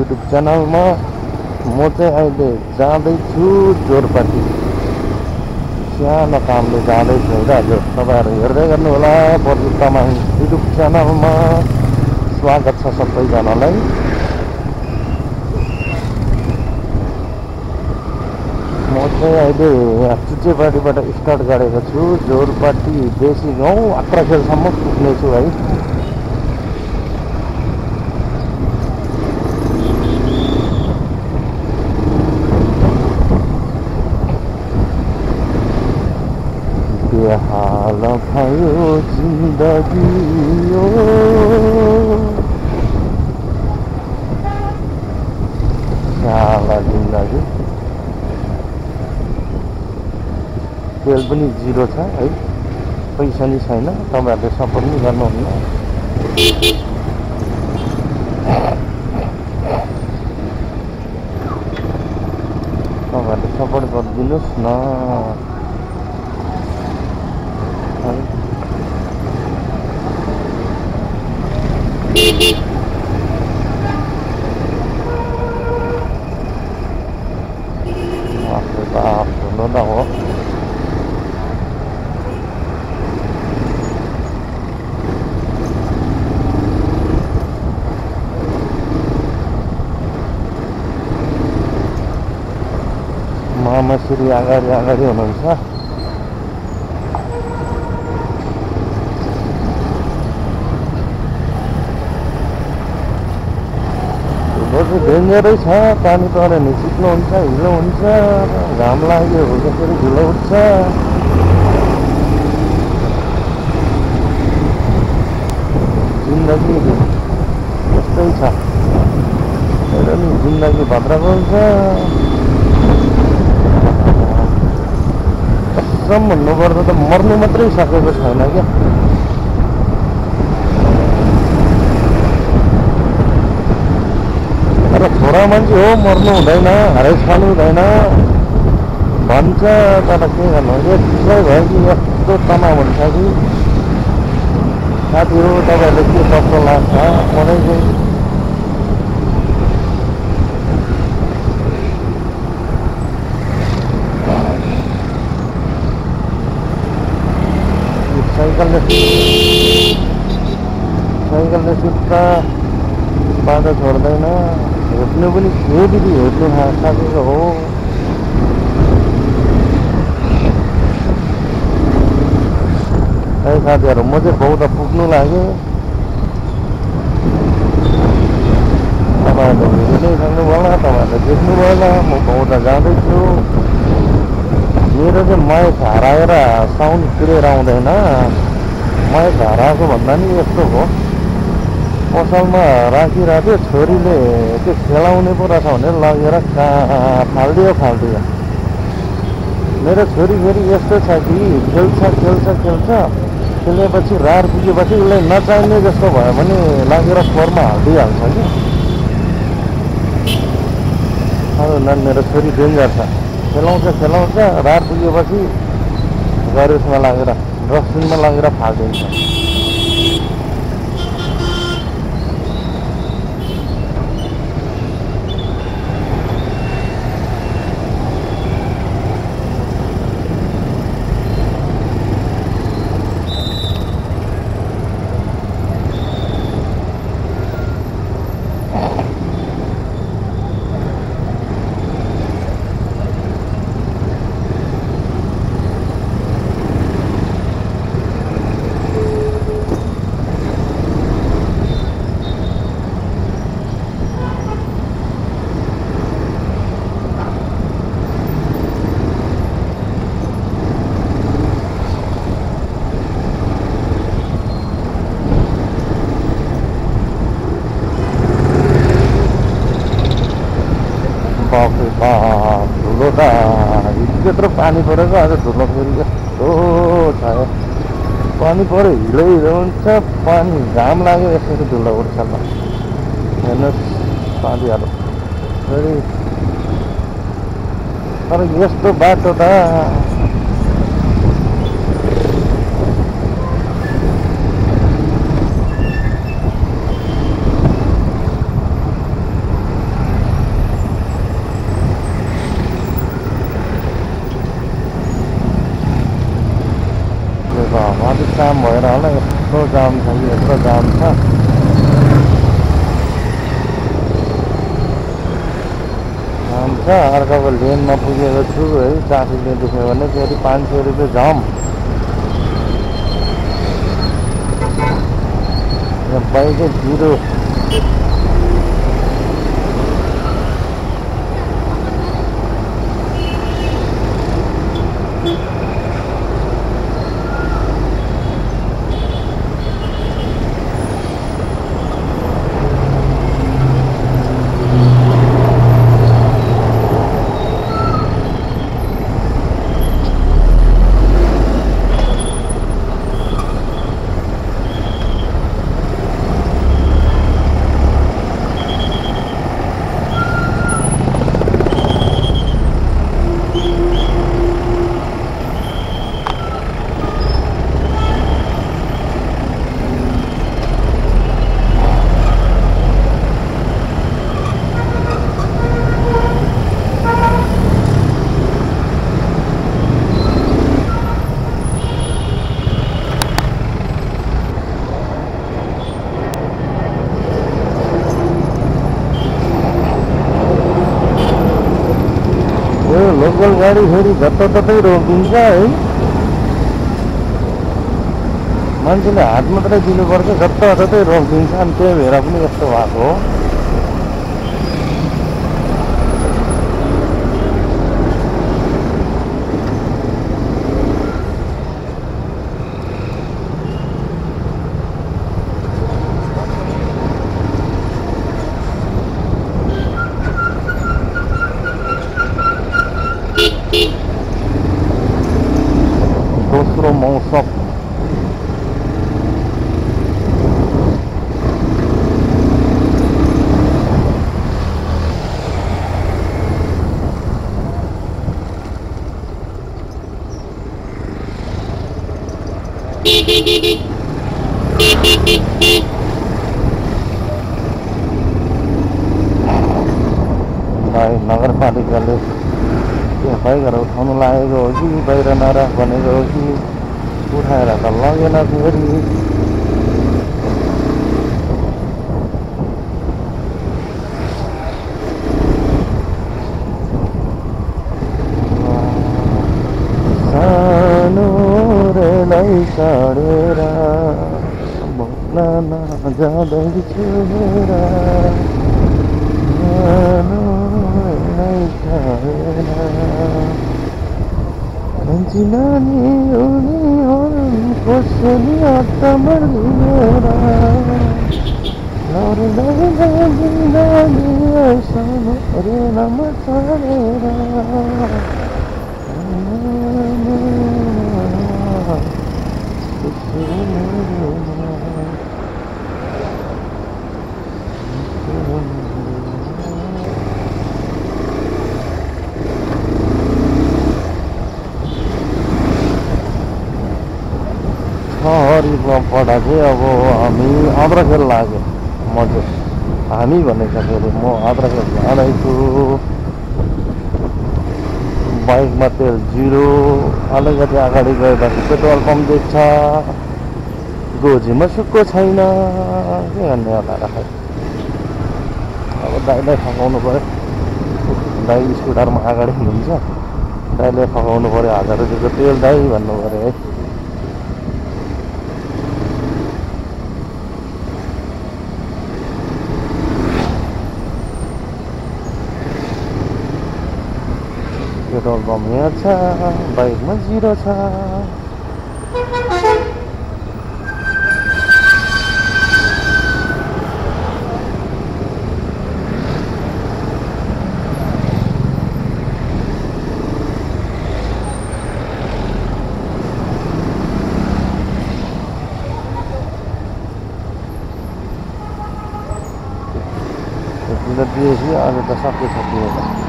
YouTube च्यानलमा म चाहिँ अहिले जाँदैछु जोरपाटी। सानो कामले जाँदैछु है दाजु, तपाईँहरू हेर्दै गर्नु होला प्रदीप तामाङ युट्युब च्यानलमा। स्वागत छ सबैजनालाई। म चाहिँ अहिले यहाँ चुचेपाटीबाट स्टार्ट गरेको छु, जोरपाटी देशी गाउँ आक्राखेलसम्म पुग्नेछु है। हाल भयो जिन्दगी यो, साला जिन्दगी। तेल पनि जिरो छ है, पैसा नि छैन। तपाईँहरूले सपोर्ट नि गर्नुहुन्न। तपाईँहरूले सपोर्ट गरिदिनुहोस् न। ठुलो त हो। मामाश्री अगाडि अगाडि हुनुहुन्छ। डेन्जरै छ, पानी पऱ्यो भने चिप्लो हुन्छ, हिलो हुन्छ, घाम लाग्यो त्यसरी ढिलो उठ्छ। जिन्दगी यस्तै छ, मेरो नि जिन्दगी भद्रको हुन्छ। कसम भन्नुपर्दा त मर्नु मात्रै सकेको छैन क्या। तर छोरा मान्छे हो, मर्नु हुँदैन, हरेस खानु हुँदैन भन्छ। तर के गर्नु, यस्तै भयो कि यस्तो तनाव हुन्छ कि। साथी हो, तपाईँहरूले के कस्तो लाग्छ मलाई चाहिँ साइकलले सुत्ता बाटो छोड्दैन। हेप्नु पनि के दिदी हेप्नु थाकेको हो। है साथीहरू, म चाहिँ बौद्ध पुग्नु लाग्यो। तपाईँहरूले हेरिदिइसक्नु होला, तपाईँहरूले देख्नुभयो होला। म बौद्ध जाँदैछु। मेरो चाहिँ मैस हराएर साउन्ड क्लियर आउँदैन। मैस हराएको भन्दा नि यस्तो हो, पसलमा राखिरहेको थियो, छोरीले त्यो खेलाउने पो रहेछ भनेर लगेर फालिदियो। मेरो छोरी फेरि यस्तो छ कि खेल्छ खेलेपछि रार पुगेपछि उसलाई नचाहिने जस्तो भयो भने लगेर फोहोरमा हालिदिइहाल्छ कि। अब मेरो छोरी डेन्जर छ, खेलाउँछ रार पुगेपछि गरेसमा लगेर डस्टबिनमा लगेर फालिदिन्छ। धुलो त त्यत्रो पानी परेको, आज धुलो फेरि यस्तो छ। पानी पऱ्यो हिलो हुन्छ, पानी घाम लाग्यो यसरी धुलो उठ्छ। ल हेर्नुहोस् साथीहरू, फेरि तर यस्तो बाटो त भएर होला यस्तो जाम छ कि यस्तो जाम छ। अर्काको लेनमा पुगेको छु है, ट्राफिकले देख्यो भने फेरि 500 रुपियाँ जाम। बाइकै जिरो। लोकल गाडी फेरि जताततै रोकिन्छ है, मान्छेले हात मात्रै दिनुपर्छ, जताततै रोकिन्छ। अनि त्यही भएर पनि यस्तो भएको हो। दोस्रो मौसम नगरपालिकाले एफआई गरेर उठाउनु लागेको हो कि बाहिर नराख भनेको हो कि उठाएर त लगेन फेरि। सानो रेलाई चढेर भोग्न नजाँदैछु हेरा, नानी उनी कसरी अत्तमर पढा चाहिँ अब हामी आद्राखेल लाग्यो। म चाहिँ हामी भनेको फेरि म आद्राखेल जाँदैछु। बाइकमा तेल जिरो। अलिकति अगाडि गएपछि पेट्रोल पम्प देख्छ, गोजीमा सुक्को छैन। के गर्ने होला र खै। अब दाइलाई फकाउनु पऱ्यो। दाइ स्कुटरमा अगाडि हुन्छ, दाइले फकाउनु पऱ्यो। 1000 रुपियाँको तेल दाइ भन्नु पऱ्यो है। पेट्रोल पम्प यहाँ छ, बाइकमा जिरो छ। आज त सबै सकिएन।